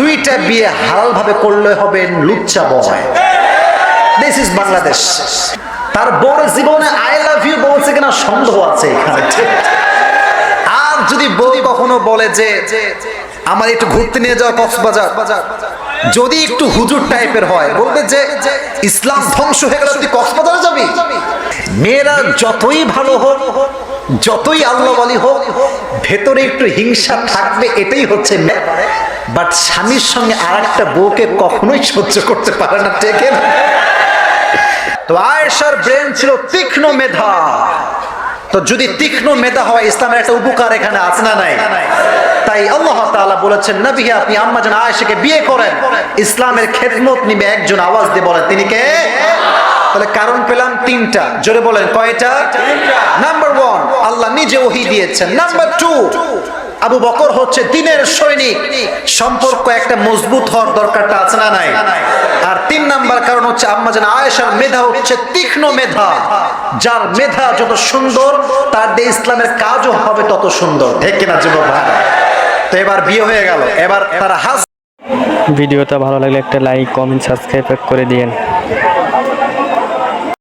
দুইটা বিয়ে হালাল ভাবে করলে হবে লুচ্চা বয়। This is Bangladesh. তার বউর জীবনে আই লাভ ইউ বলছে কিনা সন্দেহ আছে এখানে। আর যদি বউ কখনো বলে যে আমার একটু ঘুরতে নিয়ে যাওয়া কক্সবাজার, যদি একটু হুজুর টাইপের হয় বলবে যে ইসলাম ধ্বংস হয়ে গেল তুই কক্সবাজারে যাবি। মেয়েরা যতই ভালো হোক, যতই আল্লাহ ওয়ালি হোক, ভেতরে একটু হিংসা থাকবে, এটাই হচ্ছে মেয়ে। বাট স্বামীর সঙ্গে আর একটা বউকে কখনোই সহ্য করতে পারে না, ঠিক না? তো আয়েশার ব্রেন ছিল তীক্ষ্ণ মেধা। তো যদি তীক্ষ্ণ মেধা হয়, ইসলামের একটা উপকার এখানে আছে না নাই? তাই আল্লাহ তাআলা বলেছেন নবী আপনি আম্মা জান আয়েশাকে বিয়ে করেন, ইসলামের খেদমত নিবে একজন। আওয়াজ দিয়ে বলেন তিনি কে? তাহলে কারণ পেলাম তিনটা, জোরে বলেন কয়টা? নাম্বার 1 আল্লাহ নিজে ওহী দিয়েছেন। নাম্বার 2 আবু বকর হচ্ছে দ্বীনের সৈনিক, সম্পর্ক একটা মজবুত হওয়ার দরকারটা আছে না নাই? আর 3 নাম্বার কারণ হচ্ছে আম্মা জান আয়েশার মেধা হচ্ছে তীক্ষ্ণ মেধা। যার মেধা যত সুন্দর, তার দিয়ে ইসলামের কাজও হবে তত সুন্দর, ঠিক কিনা যুবক ভাই? তো এবার বিয়ে হয়ে গেল, এবার তারা ভিডিওটা ভালো লাগলে একটা লাইক, কমেন্ট, সাবস্ক্রাইব করে দিয়েন।